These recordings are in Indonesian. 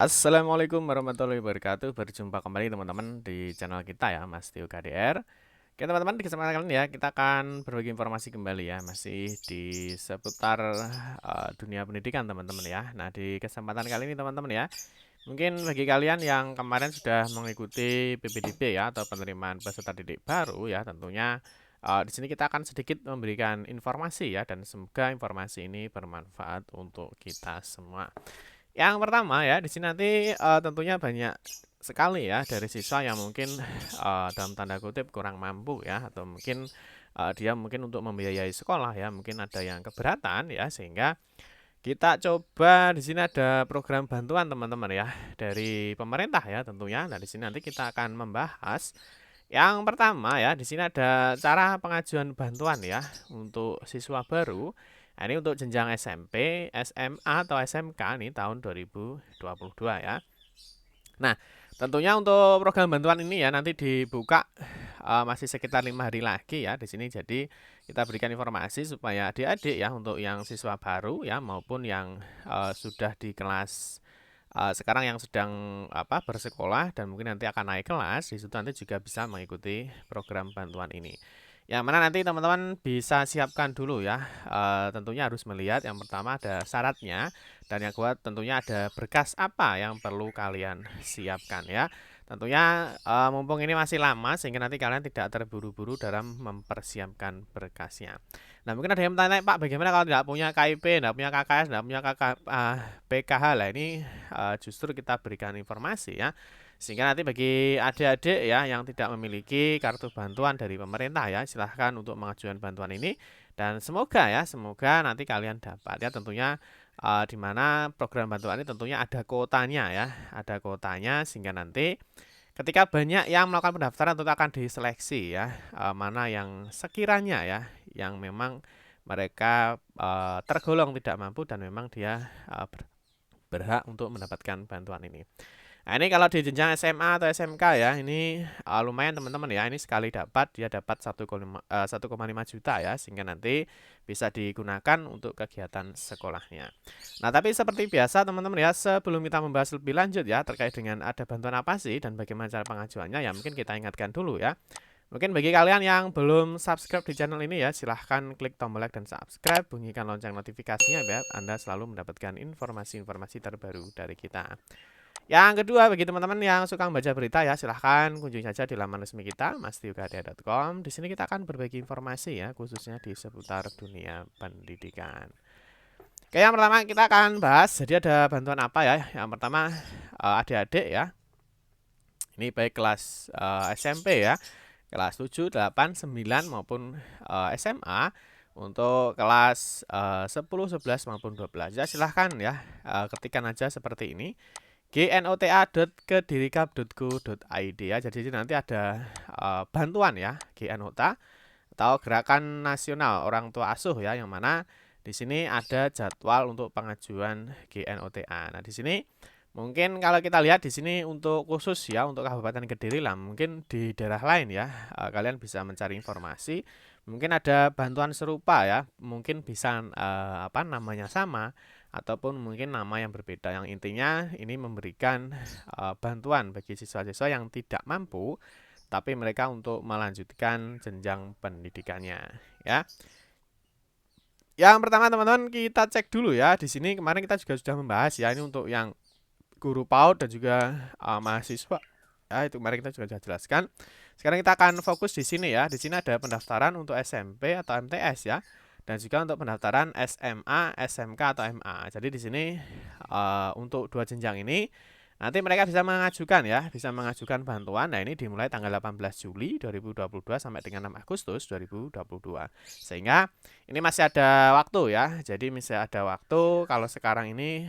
Assalamualaikum warahmatullahi wabarakatuh. Berjumpa kembali teman-teman di channel kita ya, Mas Tio KDR. Oke teman-teman, di kesempatan kali ini ya kita akan berbagi informasi kembali ya, masih di seputar dunia pendidikan teman-teman ya. Nah di kesempatan kali ini teman-teman ya, mungkin bagi kalian yang kemarin sudah mengikuti PPDB ya atau penerimaan peserta didik baru ya, tentunya di sini kita akan sedikit memberikan informasi ya, dan semoga informasi ini bermanfaat untuk kita semua. Yang pertama ya, di sini nanti tentunya banyak sekali ya dari siswa yang mungkin dalam tanda kutip kurang mampu ya, atau mungkin dia mungkin untuk membiayai sekolah ya, mungkin ada yang keberatan ya, sehingga kita coba di sini ada program bantuan teman-teman ya dari pemerintah ya tentunya. Nah, di sini nanti kita akan membahas yang pertama ya, di sini ada cara pengajuan bantuan ya untuk siswa baru. Nah, ini untuk jenjang SMP, SMA atau SMK nih tahun 2022 ya. Nah, tentunya untuk program bantuan ini ya nanti dibuka masih sekitar 5 hari lagi ya di sini. Jadi kita berikan informasi supaya adik-adik ya untuk yang siswa baru ya maupun yang sudah di kelas sekarang yang sedang bersekolah dan mungkin nanti akan naik kelas, di situ nanti juga bisa mengikuti program bantuan ini. Yang mana nanti teman-teman bisa siapkan dulu ya. Tentunya harus melihat yang pertama ada syaratnya, dan yang kedua tentunya ada berkas apa yang perlu kalian siapkan ya. Tentunya mumpung ini masih lama sehingga nanti kalian tidak terburu-buru dalam mempersiapkan berkasnya. Nah, mungkin ada yang bertanya, Pak, bagaimana kalau tidak punya KIP, tidak punya KKS, tidak punya PKH? Lah ini justru kita berikan informasi ya. Sehingga nanti bagi adik-adik ya yang tidak memiliki kartu bantuan dari pemerintah ya, silahkan untuk mengajukan bantuan ini, dan semoga nanti kalian dapat ya. Tentunya di mana program bantuan ini tentunya ada kuotanya ya, ada kuotanya sehingga nanti ketika banyak yang melakukan pendaftaran tentu akan diseleksi ya, mana yang sekiranya ya yang memang mereka tergolong tidak mampu dan memang dia berhak untuk mendapatkan bantuan ini. Nah, ini kalau di jenjang SMA atau SMK ya, ini lumayan teman-teman ya. Ini sekali dapat dia dapat 1,5 juta ya, sehingga nanti bisa digunakan untuk kegiatan sekolahnya. Nah, tapi seperti biasa teman-teman ya, sebelum kita membahas lebih lanjut ya terkait dengan ada bantuan apa sih dan bagaimana cara pengajuannya ya, mungkin kita ingatkan dulu ya. Mungkin bagi kalian yang belum subscribe di channel ini ya, silahkan klik tombol like dan subscribe, bunyikan lonceng notifikasinya biar Anda selalu mendapatkan informasi-informasi terbaru dari kita. Yang kedua, bagi teman-teman yang suka membaca berita ya, silahkan kunjungi saja di laman resmi kita, mastiukada.com. Di sini kita akan berbagi informasi ya, khususnya di seputar dunia pendidikan. Oke, yang pertama kita akan bahas, jadi ada bantuan apa ya? Yang pertama, adik-adik ya. Ini baik kelas SMP ya, kelas 7, 8, 9 maupun SMA. Untuk kelas 10, 11 maupun 12 ya, silahkan ya ketikkan aja seperti ini, gnota.kedirikap.go.id ya. Jadi nanti ada bantuan ya, GNOTA atau Gerakan Nasional Orang Tua Asuh ya, yang mana di sini ada jadwal untuk pengajuan GNOTA. Nah, di sini mungkin kalau kita lihat di sini untuk khusus ya untuk Kabupaten Kediri lah, mungkin di daerah lain ya kalian bisa mencari informasi. Mungkin ada bantuan serupa ya, mungkin bisa namanya sama ataupun mungkin nama yang berbeda. Yang intinya ini memberikan bantuan bagi siswa-siswa yang tidak mampu tapi mereka untuk melanjutkan jenjang pendidikannya ya. Yang pertama teman-teman kita cek dulu ya. Di sini kemarin kita juga sudah membahas ya, ini untuk yang guru PAUD dan juga mahasiswa. Ya, itu kemarin kita juga sudah jelaskan. Sekarang kita akan fokus di sini ya. Di sini ada pendaftaran untuk SMP atau MTS ya. Dan juga untuk pendaftaran SMA, SMK atau MA. Jadi di sini untuk dua jenjang ini nanti mereka bisa mengajukan ya, bisa mengajukan bantuan. Nah, ini dimulai tanggal 18 Juli 2022 sampai dengan 6 Agustus 2022. Sehingga ini masih ada waktu ya. Jadi masih ada waktu. Kalau sekarang ini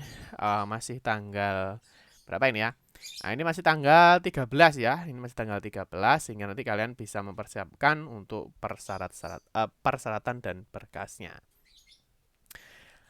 masih tanggal berapa ini ya? Nah, ini masih tanggal 13 ya. Ini masih tanggal 13 sehingga nanti kalian bisa mempersiapkan untuk persyaratan dan berkasnya.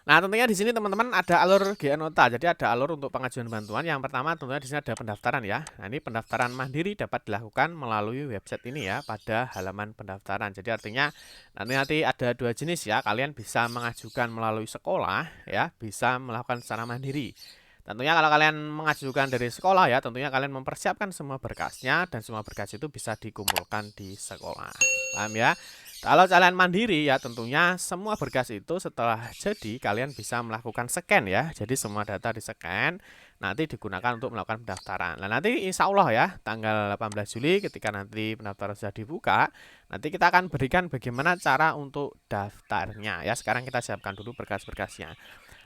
Nah, tentunya di sini teman-teman ada alur GNOTA. Jadi ada alur untuk pengajuan bantuan. Yang pertama tentunya di sini ada pendaftaran ya. Nah, ini pendaftaran mandiri dapat dilakukan melalui website ini ya pada halaman pendaftaran. Jadi artinya nanti ada dua jenis ya. Kalian bisa mengajukan melalui sekolah ya, bisa melakukan secara mandiri. Tentunya kalau kalian mengajukan dari sekolah ya, tentunya kalian mempersiapkan semua berkasnya dan semua berkas itu bisa dikumpulkan di sekolah. Paham ya? Kalau kalian mandiri ya, tentunya semua berkas itu setelah jadi kalian bisa melakukan scan ya. Jadi semua data di scan nanti digunakan untuk melakukan pendaftaran. Nah, nanti insya Allah ya tanggal 18 Juli ketika nanti pendaftaran sudah dibuka, nanti kita akan berikan bagaimana cara untuk daftarnya ya. Sekarang kita siapkan dulu berkas-berkasnya.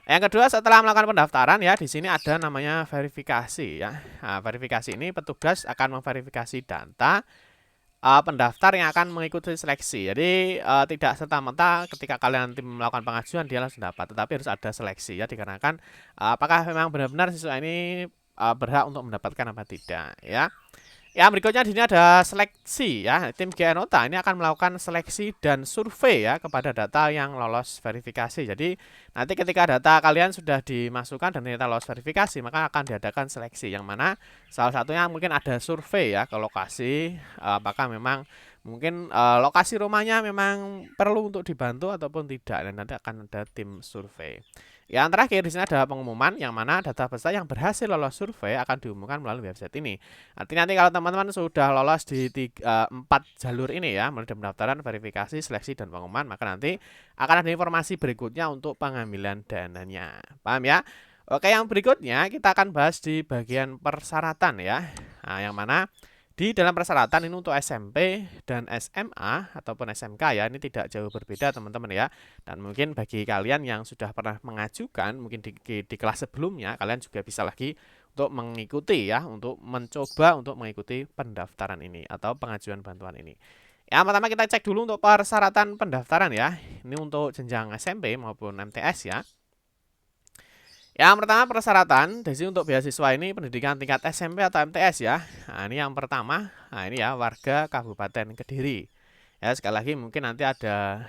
Yang kedua, setelah melakukan pendaftaran ya, di sini ada namanya verifikasi ya. Nah, verifikasi ini petugas akan memverifikasi data pendaftar yang akan mengikuti seleksi. Jadi tidak serta-merta ketika kalian nanti melakukan pengajuan dia langsung dapat, tetapi harus ada seleksi ya, dikarenakan apakah memang benar-benar siswa ini berhak untuk mendapatkan apa tidak ya. Yang berikutnya di sini ada seleksi ya. Tim GNOTA ini akan melakukan seleksi dan survei ya kepada data yang lolos verifikasi. Jadi nanti ketika data kalian sudah dimasukkan dan ternyata lolos verifikasi, maka akan diadakan seleksi yang mana salah satunya mungkin ada survei ya ke lokasi, apakah memang mungkin lokasi rumahnya memang perlu untuk dibantu ataupun tidak, dan nanti akan ada tim survei. Yang terakhir di sini ada pengumuman yang mana data peserta yang berhasil lolos survei akan diumumkan melalui website ini. Artinya nanti kalau teman-teman sudah lolos di 4 jalur ini ya, mulai dari pendaftaran, verifikasi, seleksi, dan pengumuman, maka nanti akan ada informasi berikutnya untuk pengambilan dananya. Paham ya? Oke, yang berikutnya kita akan bahas di bagian persyaratan ya. Nah, yang mana di dalam persyaratan ini untuk SMP dan SMA ataupun SMK ya, ini tidak jauh berbeda teman-teman ya. Dan mungkin bagi kalian yang sudah pernah mengajukan mungkin di kelas sebelumnya, kalian juga bisa lagi untuk mengikuti ya, untuk mencoba untuk mengikuti pendaftaran ini atau pengajuan bantuan ini. Yang pertama kita cek dulu untuk persyaratan pendaftaran ya. Ini untuk jenjang SMP maupun MTS ya. Yang pertama persyaratan, jadi untuk beasiswa ini pendidikan tingkat SMP atau MTS ya. Nah, ini yang pertama, nah ini ya warga Kabupaten Kediri. Ya sekali lagi mungkin nanti ada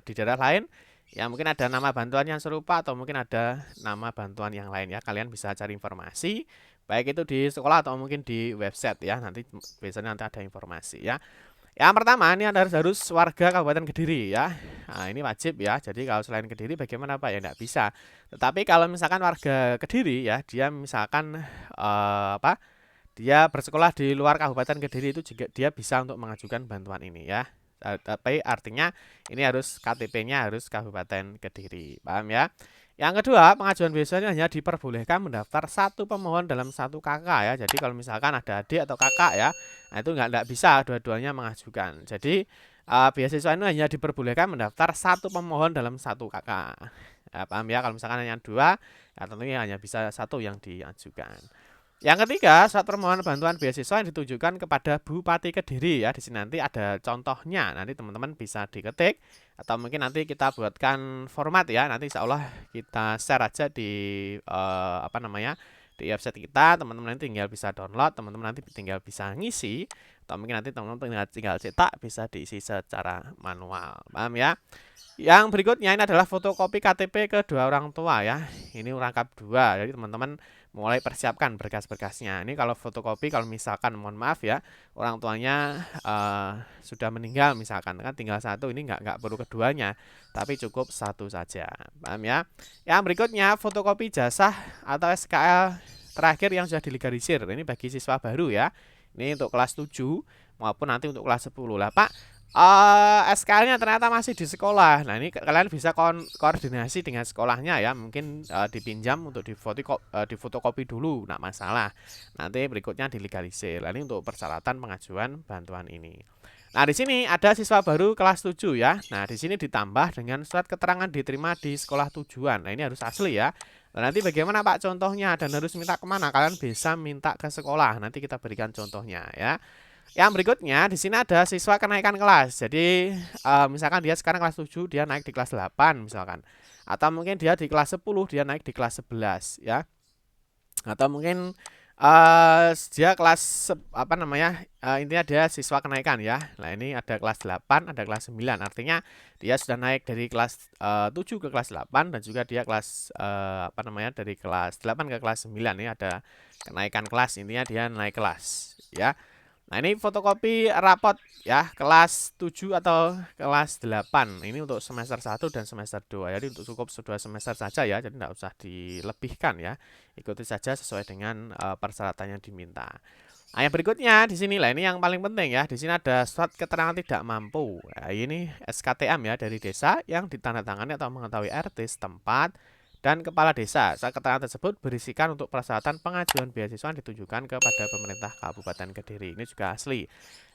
di daerah lain, ya mungkin ada nama bantuan yang serupa atau mungkin ada nama bantuan yang lain ya. Kalian bisa cari informasi, baik itu di sekolah atau mungkin di website ya. Nanti biasanya nanti ada informasi ya. Yang pertama ini harus warga Kabupaten Kediri ya. Nah, ini wajib ya. Jadi kalau selain Kediri bagaimana Pak? Ya enggak bisa. Tetapi kalau misalkan warga Kediri ya, dia misalkan dia bersekolah di luar Kabupaten Kediri itu juga dia bisa untuk mengajukan bantuan ini ya. Tapi artinya ini harus KTP-nya harus Kabupaten Kediri. Paham ya? Yang kedua, pengajuan beasiswa hanya diperbolehkan mendaftar satu pemohon dalam satu kakak ya. Jadi kalau misalkan ada adik atau kakak ya, nah itu nggak bisa dua-duanya mengajukan. Jadi beasiswa ini hanya diperbolehkan mendaftar satu pemohon dalam satu kakak. Ya, paham ya? Kalau misalkan hanya dua, ya tentunya hanya bisa satu yang diajukan. Yang ketiga, surat permohonan bantuan beasiswa yang ditujukan kepada Bupati Kediri ya. Di sini nanti ada contohnya. Nanti teman-teman bisa diketik atau mungkin nanti kita buatkan format ya. Nanti insya Allah kita share aja di di website kita. Teman-teman nanti tinggal bisa download, teman-teman nanti tinggal bisa ngisi, atau mungkin nanti teman-teman tinggal cetak, bisa diisi secara manual. Paham ya? Yang berikutnya ini adalah fotokopi KTP kedua orang tua ya. Ini rangkap 2. Jadi teman-teman mulai persiapkan berkas-berkasnya. Ini kalau fotokopi, kalau misalkan mohon maaf ya, orang tuanya sudah meninggal misalkan, kan tinggal satu, ini nggak perlu keduanya, tapi cukup satu saja. Paham ya? Yang berikutnya fotokopi jasa atau SKL terakhir yang sudah dilegalisir. Ini bagi siswa baru ya. Ini untuk kelas 7 maupun nanti untuk kelas 10 lah Pak. SKL-nya ternyata masih di sekolah. Nah, ini kalian bisa koordinasi dengan sekolahnya ya. Mungkin dipinjam untuk difotokopi dulu, enggak masalah. Nanti berikutnya dilegalisir. Nah, ini untuk persyaratan pengajuan bantuan ini. Nah, di sini ada siswa baru kelas 7 ya. Nah, di sini ditambah dengan surat keterangan diterima di sekolah tujuan. Nah, ini harus asli ya. Nah, nanti bagaimana Pak contohnya dan harus minta kemana? Kalian bisa minta ke sekolah. Nanti kita berikan contohnya ya. Yang berikutnya di sini ada siswa kenaikan kelas. Jadi misalkan dia sekarang kelas 7, dia naik di kelas 8 misalkan. Atau mungkin dia di kelas 10, dia naik di kelas 11 ya. Atau mungkin dia kelas intinya dia siswa kenaikan ya. Nah, ini ada kelas 8, ada kelas 9. Artinya dia sudah naik dari kelas 7 ke kelas 8 dan juga dia kelas dari kelas 8 ke kelas 9 ini ada kenaikan kelas, intinya dia naik kelas ya. Nah, ini fotokopi rapot ya, kelas 7 atau kelas 8. Ini untuk semester 1 dan semester 2. Jadi untuk cukup dua semester saja ya, jadi tidak usah dilebihkan ya. Ikuti saja sesuai dengan persyaratan yang diminta. Nah, yang berikutnya di sini lah, ini yang paling penting ya. Di sini ada surat keterangan tidak mampu. Nah, ini SKTM ya dari desa yang ditandatangani atau mengetahui RT setempat dan kepala desa. Surat keterangan tersebut berisikan untuk persyaratan pengajuan beasiswa yang ditujukan kepada pemerintah Kabupaten Kediri. Ini juga asli.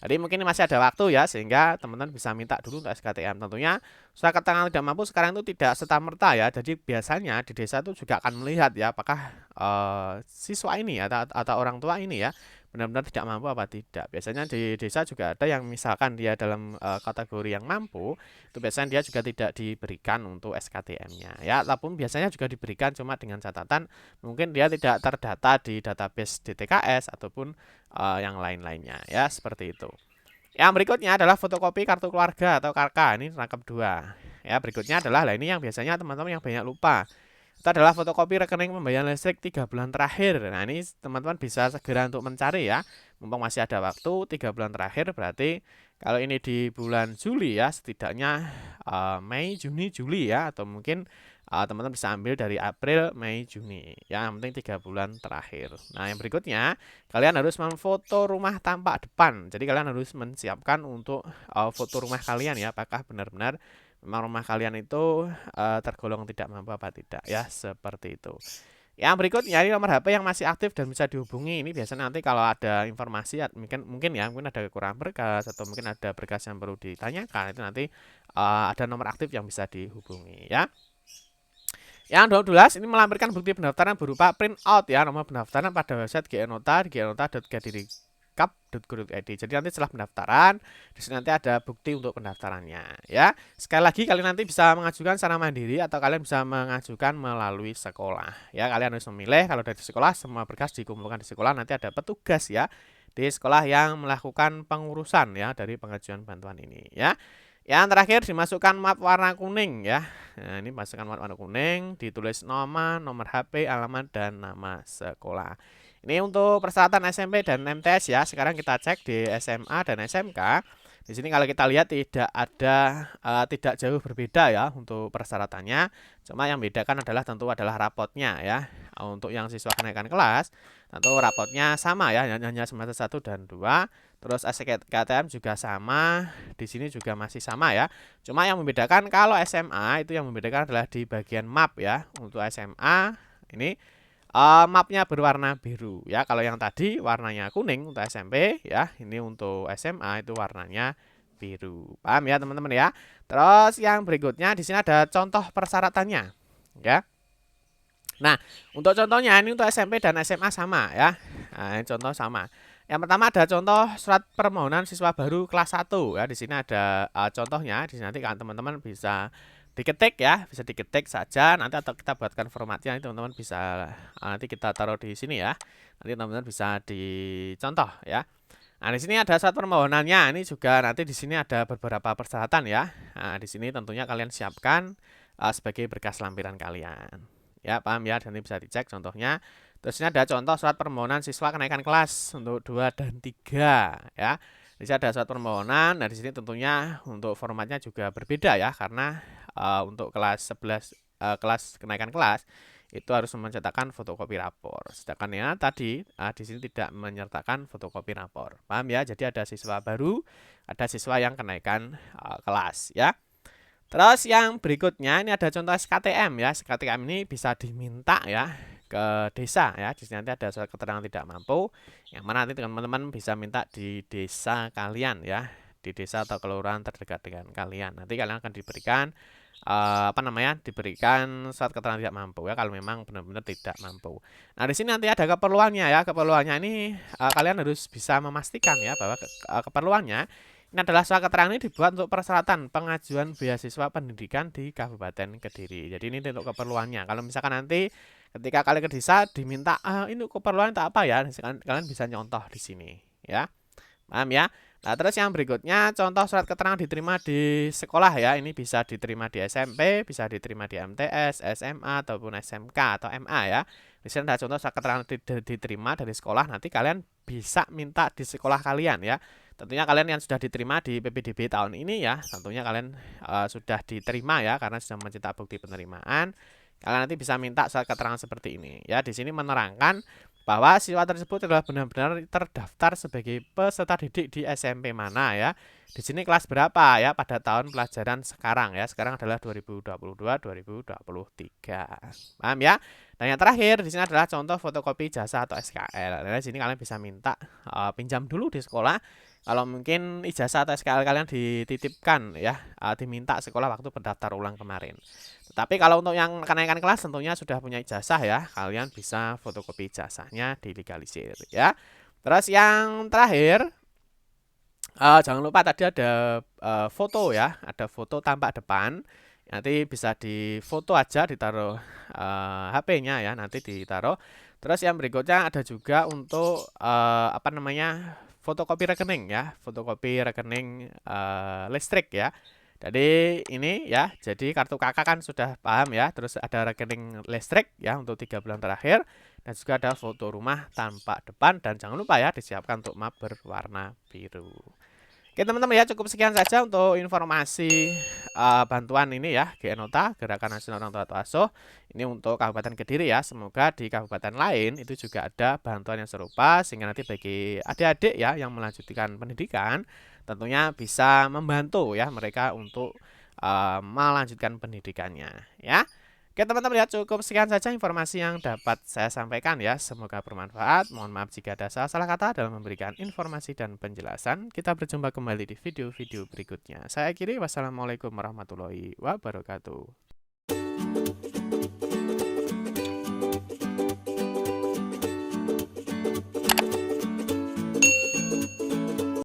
Jadi mungkin masih ada waktu ya, sehingga teman-teman bisa minta dulu untuk SKTM. Tentunya surat keterangan tidak mampu sekarang itu tidak serta-merta ya. Jadi biasanya di desa itu juga akan melihat ya, apakah siswa ini atau orang tua ini ya benar-benar tidak mampu apa tidak. Biasanya di desa juga ada yang misalkan dia dalam kategori yang mampu, itu biasanya dia juga tidak diberikan untuk SKTM-nya ya, ataupun biasanya juga diberikan cuma dengan catatan mungkin dia tidak terdata di database DTKS ataupun yang lain-lainnya ya, seperti itu. Yang berikutnya adalah fotokopi kartu keluarga atau KK, ini rangkap 2. Ya, berikutnya adalah ini yang biasanya teman-teman yang banyak lupa. Itu adalah fotokopi rekening pembayaran listrik 3 bulan terakhir. Nah, ini teman-teman bisa segera untuk mencari ya. Mumpung masih ada waktu 3 bulan terakhir, berarti kalau ini di bulan Juli ya, setidaknya Mei, Juni, Juli ya, atau mungkin teman-teman bisa ambil dari April, Mei, Juni. Ya, yang penting 3 bulan terakhir. Nah, yang berikutnya, kalian harus memfoto rumah tampak depan. Jadi kalian harus menyiapkan untuk foto rumah kalian ya, apakah benar-benar memang rumah kalian itu tergolong tidak mampu apa tidak ya, seperti itu. Yang berikutnya ini nomor HP yang masih aktif dan bisa dihubungi. Ini biasanya nanti kalau ada informasi mungkin ada kekurangan berkas atau mungkin ada berkas yang perlu ditanyakan, itu nanti ada nomor aktif yang bisa dihubungi ya. Yang 12 ini melampirkan bukti pendaftaran berupa print out ya, nomor pendaftaran pada website GNota di gnota.kediri.kap.go.id. Jadi nanti setelah pendaftaran, di sini nanti ada bukti untuk pendaftarannya ya. Sekali lagi kalian nanti bisa mengajukan secara mandiri atau kalian bisa mengajukan melalui sekolah. Ya, kalian harus memilih. Kalau dari sekolah semua berkas dikumpulkan di sekolah, nanti ada petugas ya di sekolah yang melakukan pengurusan ya dari pengajuan bantuan ini ya. Yang terakhir dimasukkan map warna kuning ya. Nah, ini masukkan warna kuning, ditulis nama, nomor HP, alamat, dan nama sekolah. Ini untuk persyaratan SMP dan MTS ya. Sekarang kita cek di SMA dan SMK. Di sini kalau kita lihat tidak jauh berbeda ya untuk persyaratannya. Cuma yang bedakan adalah rapotnya ya. Untuk yang siswa kenaikan kelas, tentu rapotnya sama ya, hanya semester 1 dan 2. Terus SKTM juga sama, di sini juga masih sama ya. Cuma yang membedakan kalau SMA itu yang membedakan adalah di bagian map ya. Untuk SMA ini mapnya berwarna biru ya. Kalau yang tadi warnanya kuning untuk SMP ya, ini untuk SMA itu warnanya biru. Paham ya teman-teman ya? Terus yang berikutnya di sini ada contoh persyaratannya ya. Nah, untuk contohnya ini untuk SMP dan SMA sama ya. Nah, ini contoh sama. Yang pertama ada contoh surat permohonan siswa baru kelas 1 ya. Di sini ada contohnya. Di sini nanti kan teman-teman bisa diketik ya, bisa diketik saja nanti atau kita buatkan formatnya, nanti teman-teman bisa nanti kita taruh di sini ya. Nanti teman-teman bisa dicontoh ya. Nah, di sini ada surat permohonannya. Ini juga nanti di sini ada beberapa persyaratan ya. Nah, di sini tentunya kalian siapkan sebagai berkas lampiran kalian. Ya, paham ya? Nanti bisa dicek contohnya. Terus ini ada contoh surat permohonan siswa kenaikan kelas untuk 2 dan 3 ya. Di sini ada surat permohonan. Nah, di sini tentunya untuk formatnya juga berbeda ya, karena untuk kelas 11 kelas kenaikan kelas itu harus mencetakkan fotokopi rapor. Sedangkan ya tadi di sini tidak menyertakan fotokopi rapor. Paham ya? Jadi ada siswa baru, ada siswa yang kenaikan kelas ya. Terus yang berikutnya ini ada contoh SKTM ya. SKTM ini bisa diminta ya ke desa ya. Di sini nanti ada surat keterangan tidak mampu, yang mana nanti teman-teman bisa minta di desa kalian ya, di desa atau kelurahan terdekat dengan kalian. Nanti kalian akan diberikan diberikan surat keterangan tidak mampu ya, kalau memang benar-benar tidak mampu. Nah, di sini nanti ada keperluannya ya. Keperluannya ini kalian harus bisa memastikan ya bahwa keperluannya ini adalah surat keterangan ini dibuat untuk persyaratan pengajuan beasiswa pendidikan di Kabupaten Kediri. Jadi ini untuk keperluannya. Kalau misalkan nanti ketika kalian ke desa diminta ini keperluan tak apa ya, kalian bisa nyontoh di sini ya. Paham ya? Nah, terus yang berikutnya contoh surat keterangan diterima di sekolah ya. Ini bisa diterima di SMP, bisa diterima di MTS, SMA ataupun SMK atau MA ya. Di sini ada contoh surat keterangan diterima dari sekolah. Nanti kalian bisa minta di sekolah kalian ya. Tentunya kalian yang sudah diterima di PPDB tahun ini ya, tentunya kalian sudah diterima ya karena sudah mencetak bukti penerimaan. Kalian nanti bisa minta surat keterangan seperti ini ya. Di sini menerangkan bahwa siswa tersebut adalah benar-benar terdaftar sebagai peserta didik di SMP mana ya. Di sini kelas berapa ya pada tahun pelajaran sekarang ya. Sekarang adalah 2022-2023. Paham ya? Dan yang terakhir di sini adalah contoh fotokopi ijazah atau SKL. Nah, di sini kalian bisa minta pinjam dulu di sekolah. Kalau mungkin ijazah atau SKL kalian dititipkan ya, diminta sekolah waktu pendaftar ulang kemarin. Tetapi kalau untuk yang kenaikan kelas tentunya sudah punya ijazah ya, kalian bisa fotokopi ijazahnya dilegalisir ya. Terus yang terakhir, jangan lupa tadi ada foto ya, ada foto tampak depan. Nanti bisa difoto aja, ditaruh HP-nya ya, nanti ditaruh. Terus yang berikutnya ada juga untuk apa namanya, fotokopi rekening ya, fotokopi rekening listrik ya. Jadi ini ya, jadi kartu kakak kan sudah paham ya. Terus ada rekening listrik ya untuk 3 bulan terakhir. Dan juga ada foto rumah tampak depan. Dan jangan lupa ya disiapkan untuk map berwarna biru. Oke teman-teman ya, cukup sekian saja untuk informasi bantuan ini ya, GNOTA, Gerakan Nasional Orang Tua Atau Asuh. Ini untuk Kabupaten Kediri ya, semoga di kabupaten lain itu juga ada bantuan yang serupa, sehingga nanti bagi adik-adik ya yang melanjutkan pendidikan, tentunya bisa membantu ya mereka untuk melanjutkan pendidikannya ya. Oke teman-teman ya, cukup sekian saja informasi yang dapat saya sampaikan ya. Semoga bermanfaat. Mohon maaf jika ada salah-salah kata dalam memberikan informasi dan penjelasan. Kita berjumpa kembali di video-video berikutnya. Saya akhiri, wassalamualaikum warahmatullahi wabarakatuh.